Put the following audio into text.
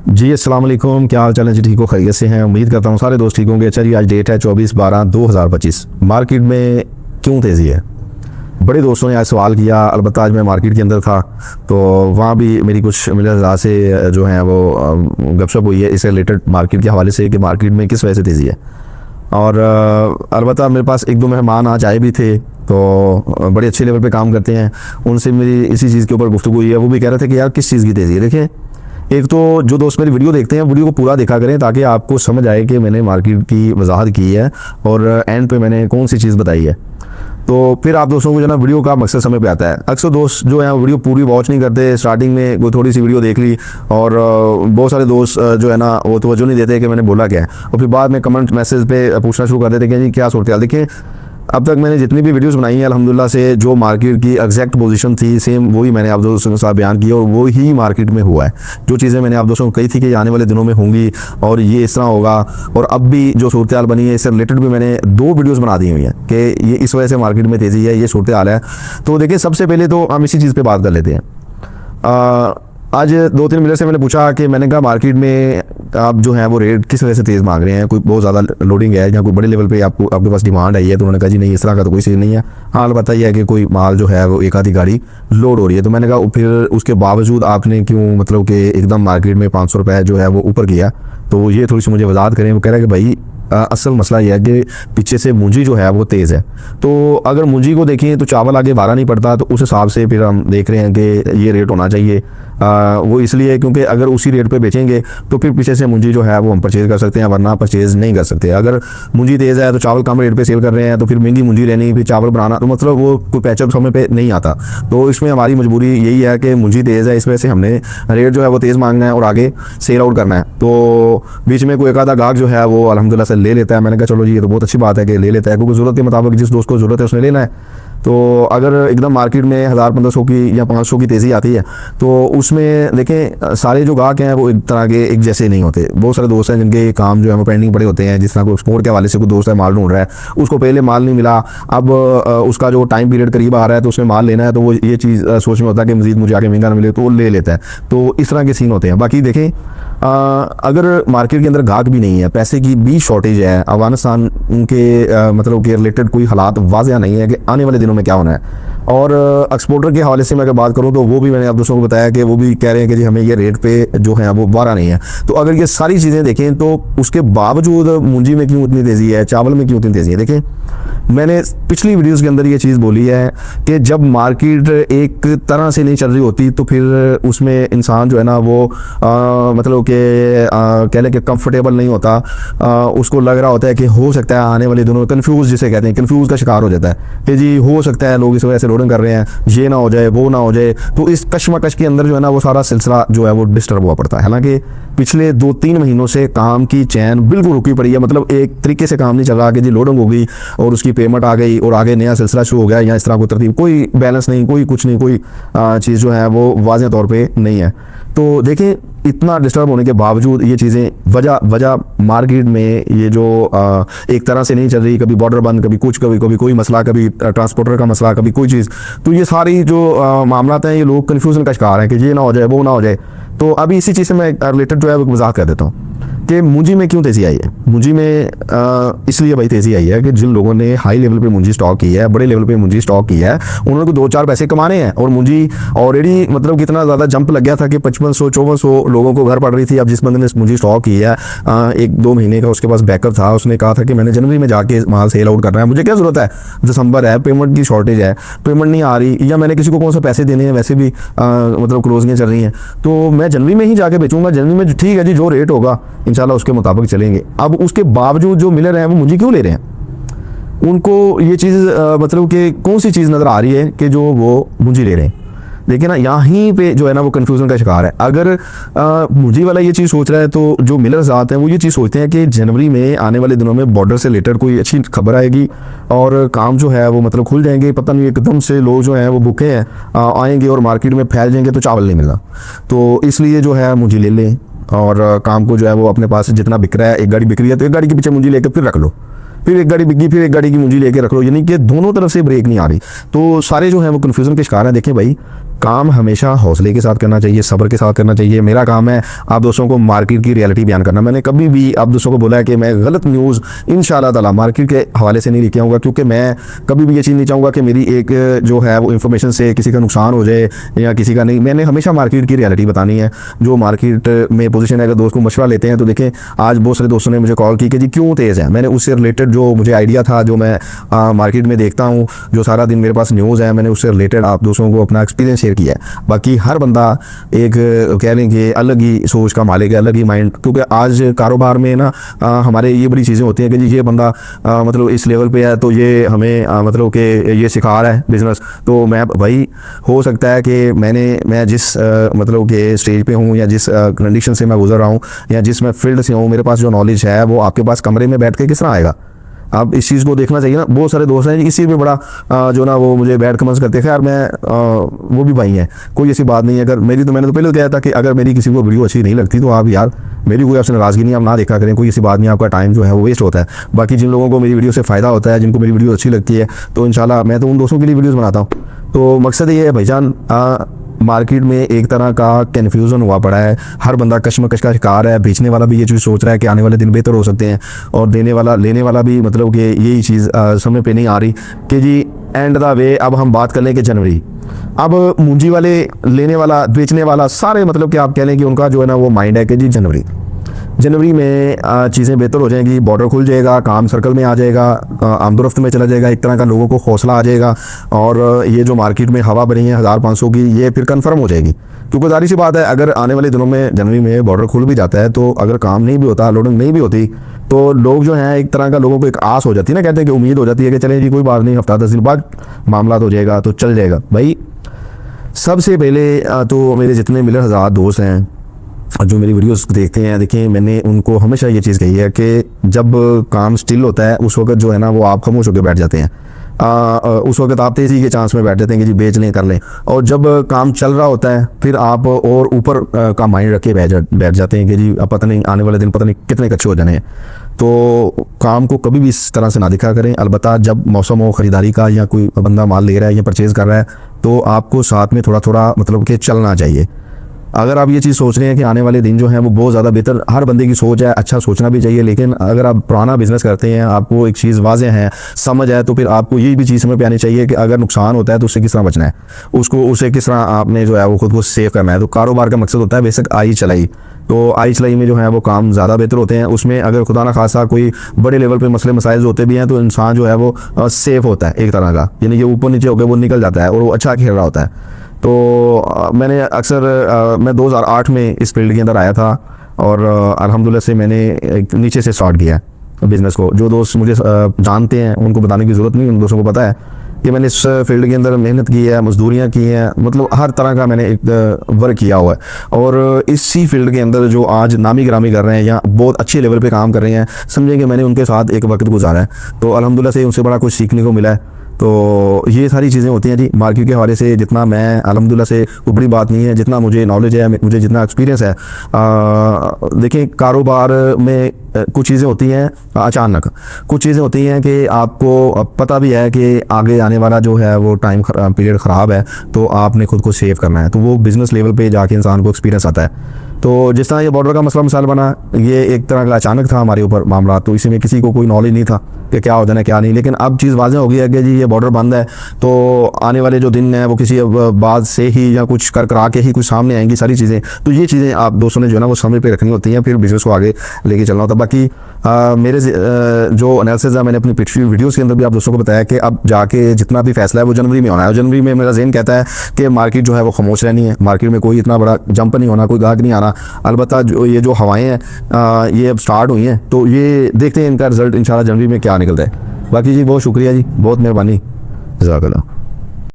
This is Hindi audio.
जी अस्सलाम वालेकुम, क्या हाल चाल है जी? ठीक हो, खैरियत से हैं? उम्मीद करता हूँ सारे दोस्त ठीक होंगे। अच्छा जी, आज डेट है 24/12/2025। मार्केट में क्यों तेज़ी है? बड़े दोस्तों ने आज सवाल किया। अलबत्ता आज मैं मार्केट के अंदर था तो वहाँ भी मेरी कुछ मेरे हज़रात से जो है वो गपशप हुई है इससे रिलेटेड, मार्केट के हवाले से कि मार्केट में किस वजह से तेज़ी है। और अलबत्ता मेरे पास एक दो मेहमान आज आए भी थे तो बड़े अच्छे लेवल पे काम करते हैं, उनसे मेरी इसी चीज़ के ऊपर गुफ्तगू हुई है। वो भी कह रहे थे कि यार किस चीज़ की तेज़ी है। देखिए, एक तो जो दोस्त मेरी वीडियो देखते हैं वीडियो को पूरा देखा करें ताकि आपको समझ आए कि मैंने मार्केट की वजाहत की है और एंड पे मैंने कौन सी चीज़ बताई है। तो फिर आप दोस्तों को जो ना वीडियो का मकसद समझ पे आता है। अक्सर दोस्त जो है वीडियो पूरी वॉच नहीं करते, स्टार्टिंग में कोई थोड़ी सी वीडियो देख ली और बहुत सारे दोस्त जो है ना वो तवज्जो नहीं देते कि मैंने बोला क्या है, और फिर बाद में कमेंट मैसेज पे पूछना शुरू कर देते कि जी क्या सूरत हाल। देखिए, अब तक मैंने जितनी भी वीडियोस बनाई हैं अल्हम्दुलिल्लाह से जो मार्केट की एग्जैक्ट पोजीशन थी सेम वही मैंने आप दोस्तों के साथ बयान की और वो ही मार्केट में हुआ है। जो चीज़ें मैंने आप दोस्तों को कही थी कि आने वाले दिनों में होंगी और ये इस तरह होगा, और अब भी जो सूरत हाल बनी है इससे रिलेटेड भी मैंने 2 वीडियोस बना दी हुई हैं कि ये इस वजह से मार्केट में तेज़ी है, ये सूरत हाल है। तो देखिए, सबसे पहले तो हम इसी चीज़ पर बात कर लेते हैं। आज 2-3 मिनट से मैंने पूछा कि मैंने कहा मार्केट में आप जो है वो रेट किस वजह से तेज़ मांग रहे हैं, कोई बहुत ज़्यादा लोडिंग है या कोई बड़े लेवल पे आपके पास डिमांड आई है। तो उन्होंने कहा जी नहीं, इस तरह का तो कोई चीज़ नहीं है। हाँ, अलबत्ता यह है कि कोई माल जो है वो एक आधी गाड़ी लोड हो रही है। तो मैंने कहा फिर उसके बावजूद आपने क्यों मतलब कि एकदम मार्केट में 500 रुपये जो है वो ऊपर किया, तो ये थोड़ी सी मुझे वजाहत करें। वो कह रहा है कि भाई असल मसला यह है कि पीछे से मुंजी जो है वो तेज़ है। तो अगर मुंजी को देखें तो चावल आगे बारह नहीं पड़ता, तो उस हिसाब से फिर हम देख रहे हैं कि ये रेट होना चाहिए। वो इसलिए क्योंकि अगर उसी रेट पे बेचेंगे तो फिर पीछे से मुंजी जो है वो हम परचेज़ कर सकते हैं, वरना परचेज़ नहीं कर सकते। अगर मुंजी तेज़ है तो चावल कम रेट पे सेल कर रहे हैं तो फिर महंगी मुंजी रहनी, फिर चावल बनाना, तो मतलब वो कोई पैचअप समय पे नहीं आता। तो इसमें हमारी मजबूरी यही है कि मुंजी तेज़ है, इस वजह से हमने रेट जो है वो तेज़ मांगना है और आगे सेल आउट करना है। तो बीच में कोई एक आधा गाहक जो है वो अल्हम्दुलिल्लाह से ले लेता है। मैंने कहा चलो जी ये तो बहुत अच्छी बात है कि ले लेता है, क्योंकि ज़रूरत के मुताबिक जिस दोस्त को ज़रूरत है उसने लेना है। तो अगर एकदम मार्केट में 1000-1500 की या 500 की तेज़ी आती है तो उसमें देखें सारे जो गाहक हैं वो एक तरह के एक जैसे नहीं होते। बहुत सारे दोस्त हैं जिनके काम जो है वो पेंडिंग पड़े होते हैं, जिस तरह को एक्सपोर्ट के हवाले से कोई दोस्त है माल ढूंढ रहा है, उसको पहले माल नहीं मिला, अब उसका जो टाइम पीरियड करीब आ रहा है तो उसमें माल लेना है, तो वो ये चीज़ सोच में होता है कि मज़ीद मुझे आगे महंगा ना मिले तो वो ले लेता है। तो इस तरह के सीन होते हैं। बाकी देखें, अगर मार्केट के अंदर गाहक भी नहीं है, पैसे की भी शॉर्टेज है, अफगानिस्तान के मतलब के रिलेटेड कोई हालात वाज़ह नहीं है कि आने वाले दिनों में क्या होना है। और एक्सपोर्टर के हवाले से मैं अगर बात करूं तो वो भी मैंने आप दोस्तों को बताया कि वो भी कह रहे हैं कि जी हमें ये रेट पे जो है वो बारह नहीं है। तो अगर ये सारी चीज़ें देखें तो उसके बावजूद मुंजी में क्यों इतनी तेज़ी है, चावल में क्यों इतनी तेज़ी है। देखें, मैंने पिछली वीडियोस के अंदर ये चीज़ बोली है कि जब मार्केट एक तरह से नहीं चल रही होती तो फिर उसमें इंसान जो है ना वो मतलब कि कह लें कि कंफर्टेबल नहीं होता। उसको लग रहा होता है कि हो सकता है आने वाले दिनों में कन्फ्यूज़, जिसे कहते हैं कन्फ्यूज़ का शिकार हो जाता है कि जी हो सकता है लोग इस वजह से लोडिंग कर रहे हैं, ये ना हो जाए वो ना हो जाए। तो इस कश्मकश के अंदर जो है ना वो सारा सिलसिला जो है वो डिस्टर्ब हुआ पड़ता है। हालांकि पिछले 2-3 महीनों से काम की चैन बिल्कुल रुकी पड़ी है, मतलब एक तरीके से काम नहीं चल रहा कि जी लोडिंग हो गई और उसकी पेमेंट आ गई और आगे नया सिलसिला शुरू हो गया, या इस तरह को तरतीब कोई बैलेंस नहीं, कोई कुछ नहीं, कोई चीज़ जो है वो वाज़ेह तौर पे नहीं है। तो देखें, इतना डिस्टर्ब होने के बावजूद ये चीज़ें वजह मार्केट में ये जो एक तरह से नहीं चल रही, कभी बॉर्डर बंद, कभी कुछ, कभी कोई मसला, कभी ट्रांसपोर्टर का मसला, कभी कोई चीज़, तो ये सारी जो मामलात हैं ये लोग कन्फ्यूज़न का शिकार हैं कि ये ना हो जाए वो ना हो जाए। तो अभी इसी चीज़ से मैं रिलेटेड जो है वो वजाहत कर देता हूँ कि मुंजी में क्यों तेज़ी आई है। मुंजी में इसलिए भाई तेज़ी आई है कि जिन लोगों ने हाई लेवल पे मुंजी स्टॉक की है, बड़े लेवल पे मुंजी स्टॉक की है, उन्होंने को 2-4 पैसे कमाने हैं। और मुंजी ऑलरेडी मतलब कितना ज़्यादा जंप लग गया था कि 5500-5400 लोगों को घर पड़ रही थी। अब जिस बंदे ने मुंजी स्टॉक की है 1-2 महीने का उसके पास बैकअप था, उसने कहा था कि मैंने जनवरी में जाके माल सेल आउट करना है, मुझे क्या ज़रूरत है, दिसंबर है, पेमेंट की शॉर्टेज है, पेमेंट नहीं आ रही, या मैंने किसी को कौन सा पैसे देने हैं, वैसे भी मतलब क्लोजिंगें चल रही हैं, तो मैं जनवरी में ही जाके बेचूंगा। जनवरी में ठीक है जी, जो रेट होगा इंशाल्लाह उसके मुताबिक चलेंगे। अब उसके बावजूद जो मिलर हैं वो मुझे क्यों ले रहे हैं? उनको ये चीज़ मतलब कि कौन सी चीज़ नज़र आ रही है कि जो वो मुंजी ले रहे हैं? देखिए ना, यहीं पे जो है ना वो कन्फ्यूज़न का शिकार है। अगर मुंजी वाला ये चीज़ सोच रहा है तो जो मिलर्स आते हैं वो ये चीज़ सोचते हैं कि जनवरी में आने वाले दिनों में बॉर्डर से रिलेटेड कोई अच्छी खबर आएगी और काम जो है वो मतलब खुल जाएंगे, पता नहीं एकदम से लोग जो हैं वो भूखे हैं आएंगे और मार्केट में फैल जाएंगे तो चावल नहीं मिलना। तो इसलिए जो है मुंजी ले लें और काम को जो है वो अपने पास जितना बिक रहा है, एक गाड़ी बिक रही है तो एक गाड़ी के पीछे मुंजी लेकर फिर रख लो, फिर एक गाड़ी बिकी, फिर एक गाड़ी की मुंजी लेके रख लो, यानी कि दोनों तरफ से ब्रेक नहीं आ रही। तो सारे जो है वो कन्फ्यूज़न के शिकार हैं। देखें भाई, काम हमेशा हौसले के साथ करना चाहिए, सब्र के साथ करना चाहिए। मेरा काम है आप दोस्तों को मार्केट की रियलिटी बयान करना। मैंने कभी भी आप दोस्तों को बोला है कि मैं गलत न्यूज़ इंशाल्लाह ताला मार्केट के हवाले से नहीं लेके आऊँगा, क्योंकि मैं कभी भी ये चीज़ नहीं चाहूँगा कि मेरी एक जो है वो इन्फॉर्मेशन से किसी का नुकसान हो जाए या किसी का नहीं। मैंने हमेशा मार्केट की रियलिटी बतानी है, जो मार्केट में पोजीशन है। अगर दोस्त को मशवरा लेते हैं तो देखें, आज बहुत सारे दोस्तों ने मुझे कॉल की कि जी क्यों तेज़ है। मैंने उससे रिलेटेड जो मुझे आइडिया था, जो मैं मार्केट में देखता हूँ, जो सारा दिन मेरे पास न्यूज़ है, मैंने उससे रिलेटेड आप दोस्तों को अपना एक्सपीरियंस शेयर किया है। बाकी हर बंदा एक कह लें कि अलग ही सोच का मालिक है, अलग ही माइंड। क्योंकि आज कारोबार में ना हमारे ये बड़ी चीज़ें होती हैं कि जी ये बंदा मतलब इस लेवल पे है तो ये हमें मतलब कि ये सिखा रहा है बिजनेस। तो मैं भाई हो सकता है कि मैं जिस मतलब के स्टेज पे हूँ या जिस कंडीशन से मैं गुजर रहा हूँ या जिस मैं फील्ड से हूँ, मेरे पास जो नॉलेज है वो आपके पास कमरे में बैठ के किस तरह आएगा। आप इस चीज़ को देखना चाहिए ना। बहुत सारे दोस्त हैं इस चीज़ में बड़ा जो ना वो मुझे बैड कमेंट्स करते हैं। खैर मैं वो भी भाई हैं, कोई ऐसी बात नहीं है। अगर मेरी तो मैंने तो पहले कहा था कि अगर मेरी किसी को वीडियो अच्छी नहीं लगती तो आप यार मेरी कोई आपसे नाराज़गी नहीं, आप ना देखा करें, कोई ऐसी बात नहीं। आपका टाइम जो है वो वेस्ट होता है। बाकी जिन लोगों को मेरी वीडियो से फ़ायदा होता है, जिनको मेरी वीडियो अच्छी लगती है, तो इंशाल्लाह मैं तो उन दोस्तों के लिए वीडियोज़ बनाता हूँ। तो मकसद ये है भाईजान, मार्केट में एक तरह का कन्फ्यूज़न हुआ पड़ा है, हर बंदा कश्मकश का शिकार है। बेचने वाला भी ये चीज़ सोच रहा है कि आने वाले दिन बेहतर हो सकते हैं, और देने वाला लेने वाला भी मतलब कि यही चीज़ समझ पे नहीं आ रही कि जी एंड द वे। अब हम बात कर लें कि जनवरी, अब मुंजी वाले, लेने वाला, बेचने वाला, सारे मतलब कि आप कह लें कि उनका जो है ना वो माइंड है कि जी जनवरी में चीज़ें बेहतर हो जाएंगी, बॉर्डर खुल जाएगा, काम सर्कल में आ जाएगा, आमदोरफ्त में चला जाएगा, एक तरह का लोगों को हौसला आ जाएगा, और ये जो मार्केट में हवा बनी है 1500 की, ये फिर कंफर्म हो जाएगी। क्योंकि जाहिर सी बात है, अगर आने वाले दिनों में जनवरी में बॉर्डर खुल भी जाता है तो अगर काम नहीं भी होता, लोडिंग नहीं भी होती, तो लोग जो हैं एक तरह का लोगों को एक आस हो जाती है ना, कहते हैं कि उम्मीद हो जाती है कि चले जी कोई बात नहीं, हफ्ता 10 दिन बाद मामला हो जाएगा तो चल जाएगा। भाई सबसे पहले तो मेरे जितने मिलर हज़ार दोस्त हैं जो मेरी वीडियोस देखते हैं, देखिए मैंने उनको हमेशा ये चीज़ कही है कि जब काम स्टिल होता है उस वक्त जो है ना वो आप खामोश होकर बैठ जाते हैं। उस वक्त आप तेज़ी के चांस में बैठ जाते हैं कि जी बेच लें, कर लें। और जब काम चल रहा होता है फिर आप और ऊपर का माइंड रख के बैठ जाते हैं कि जी अब पता नहीं आने वाले दिन पता नहीं कितने कच्चे हो जाने हैं। तो काम को कभी भी इस तरह से ना दिखा करें। अलबत्ता जब मौसम हो ख़रीदारी का, या कोई बंदा माल ले रहा है या परचेज़ कर रहा है, तो आपको साथ में थोड़ा थोड़ा मतलब कि चलना चाहिए। अगर आप ये चीज़ सोच रहे हैं कि आने वाले दिन जो हैं वो बहुत ज़्यादा बेहतर, हर बंदे की सोच है, अच्छा सोचना भी चाहिए, लेकिन अगर आप पुराना बिजनेस करते हैं, आपको एक चीज़ वाज़ेह है, समझ है, तो फिर आपको ये भी चीज़ समझ पे आनी चाहिए कि अगर नुकसान होता है तो उससे किस तरह बचना है, उससे किस तरह आपने जो है वो खुद को सेव करना है। तो कारोबार का मकसद होता है बेसिक आई चलाई। तो आई चलाई में जो है वो काम ज़्यादा बेहतर होते हैं। उसमें अगर खुदा ना खासा कोई बड़े लेवल पे मसले मसाइल होते भी हैं तो इंसान जो है वो सेफ होता है एक तरह का, यानी कि ऊपर नीचे होकर वो निकल जाता है और वो अच्छा खेल रहा होता है। तो मैंने अक्सर मैं 2008 में इस फील्ड के अंदर आया था, और अल्हम्दुलिल्लाह से मैंने एक नीचे से स्टार्ट किया बिज़नेस को। जो दोस्त मुझे जानते हैं उनको बताने की ज़रूरत नहीं, उन दोस्तों को पता है कि मैंने इस फील्ड के अंदर मेहनत की है, मजदूरियाँ की हैं, मतलब हर तरह का मैंने एक वर्क किया हुआ है। और इसी फील्ड के अंदर जो आज नामी गिरामी कर रहे हैं या बहुत अच्छे लेवल पे काम कर रहे हैं, समझें कि मैंने उनके साथ एक वक्त गुजारा है। तो अल्हम्दुलिल्लाह से उनसे बड़ा कुछ सीखने को मिला है। तो ये सारी चीज़ें होती हैं जी मार्केट के हवाले से। जितना मैं अल्हम्दुलिल्लाह से कोई बड़ी बात नहीं है, जितना मुझे नॉलेज है, मुझे जितना एक्सपीरियंस है, देखें कारोबार में कुछ चीज़ें होती हैं अचानक, कुछ चीज़ें होती हैं कि आपको पता भी है कि आगे आने वाला जो है वो टाइम पीरियड ख़राब है, तो आपने खुद को सेव करना है। तो वो बिज़नेस लेवल पे जाके इंसान को एक्सपीरियंस आता है। तो जिस तरह ये बॉर्डर का मसला मिसाल बना, ये एक तरह का अचानक था हमारे ऊपर मामला, तो इसी में किसी को कोई नॉलेज नहीं था कि क्या हो जाना क्या नहीं। लेकिन अब चीज़ वाज़ेह हो गई है कि जी ये बॉर्डर बंद है, तो आने वाले जो दिन हैं वो किसी बात से ही या कुछ कर करा के ही कुछ सामने आएंगी सारी चीज़ें। तो ये चीज़ें आप दोस्तों ने जो है ना वो समय पे रखनी होती हैं, फिर बिज़नेस को आगे लेके चलना होता है। बाकी मेरे जो एनालिसिस है मैंने अपनी पिछली वीडियोस के अंदर भी आप दोस्तों को बताया कि अब जाके जितना भी फैसला है वो जनवरी में होना है। जनवरी में मेरा ज़हन कहता है कि मार्केट जो है वो खामोश रहनी है, मार्केट में कोई इतना बड़ा जंप नहीं होना, कोई गाहक नहीं आना। अलबत्ता जो ये जो हवाएं हैं ये अब स्टार्ट हुई हैं, तो ये देखते हैं इनका रिजल्ट इंशाल्लाह जनवरी में क्या निकलता है। बाकी जी बहुत शुक्रिया जी, बहुत मेहरबानी, जज़ाकल्लाह।